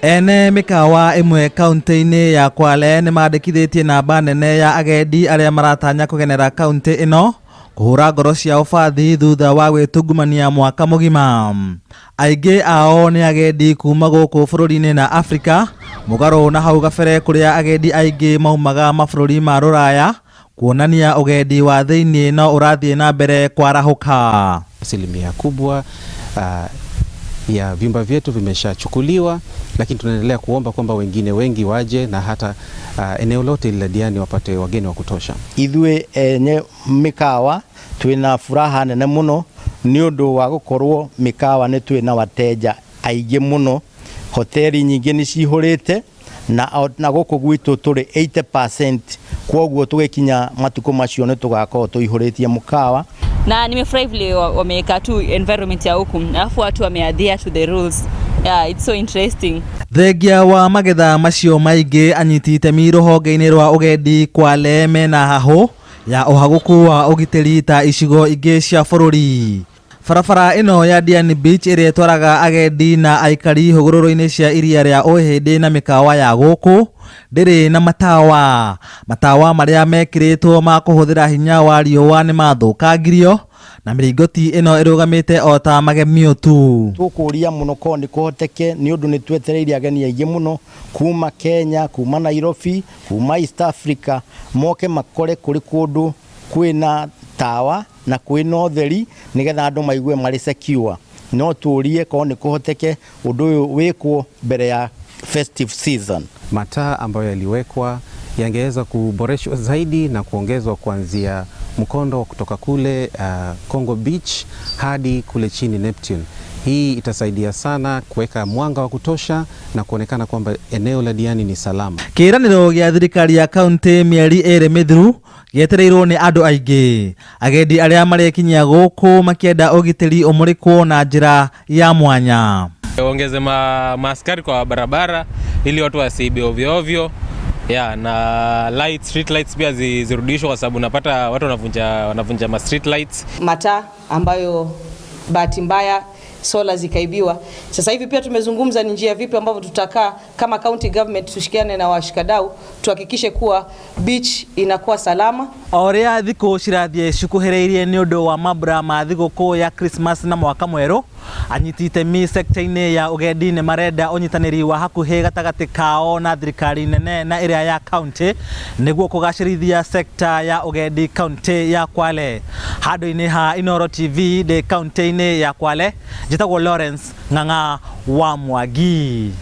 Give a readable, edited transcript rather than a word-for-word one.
Ene mikawa imwe kaunti-ini ya Kwale ni mandikithitie namba nene ya agendi aria maratanya kugenera kaunti ino kuhura ngoro cia ubathi thutha wa gwitungumania mwaka mugima. Aingi ao ni agendi kuma guku bururi-ini na Afrika, mugaro na hau gabere kuria agendi aingi maumaga mabururi ma ruraya kuonania ugendi wa thiini no urathie na mbere kwarahuka. Asilimia kubwa ya vyumba vyetu vimeshachukuliwa, lakini tunaendelea kuomba kwamba wengine wengi waje na hata eneo lote la Diani wapate wageni wa kutosha. Ithwe mikawa twina furaha nene muno ni undu wa gukorwo mikawa ni twina wateja aingi muno. Hoteli nyingi ni cihurite na guku gwitu turi 80%, kwoguo tugikinya matuko macio ni tugakorwo tuihuritie mukawa. Na nimefurahi vile wameweka tu environment ya huku, alafu watu wameadhere to the rules. Yeah, it's so interesting. Thengia wa magetha macio maingi anyitite mirohonge-ini rwa ugendi Kwale mena hahu ya uhaguku wa ugitiri ta icigo ingi cia bururi. Barabara ino ya Diani Beach iria twaraga agendi na aikari hugururu-ini cia iria ria Uhindi na mikawa ya guku ndiri na matawa maria mekiritwo ma kuhuthira hinya wa riua ni mathukangirio na miringoti ino irugamite o ta magemio tu. Tukuria muno ko ni kuhoteke ni undu ni twetereirie ageni aingi muno kuma Kenya, kuma Nairobi, kuma East Africa, moke makore kuri kundu kwina tawa na kwina utheri nigetha andu maigue mari secure. No tuurie ko ni kuhoteke undu uyu wikwo mbere ya festive season. Mataa ambayo yaliwekwa yangeweza kuboreshwa zaidi na kuongezwa kuanzia mkondo kutoka kule Congo Beach hadi kule chini Neptune. Hii itasaidia sana kuweka mwanga wa kutosha na kuonekana kwamba eneo la Diani ni salama. Kiraniro gia thirikari ya kaunti mieri ere mithiru gietereirwo ni andu aingi. Agendi aria marekinyia guku makienda ugitiri umurikwo na njira ya mwanya. Ongeze maaskari kwa barabara ili watu wasiibe ovyo ovyo. Yeah, na street lights pia zirudishwe kwa sababu unapata watu wanavunja ma street lights. Mataa ambayo bahati mbaya sola zikaibiwa. Sasa hivi pia tumezungumza ni njia vipi ambavyo tutakaa kama county government tushikiane na washikadau tuhakikishe kuwa beach inakuwa salama. Oria thiku cirathie cukuhereirie ni undu wa mambura ma thiguku ya Christmas na mwaka mweru, anyitite mi sector-ini ya ugendi ni marenda unyitaniri wa hakuhi gatagati kao na thirikari nene na area ya county niguo kugacirithia sector ya ugendi county ya Kwale. Handu-ini ha Inooro TV de county-ini ya Kwale, jitagwo Lawrence Ng'ang'a wa Mwangi.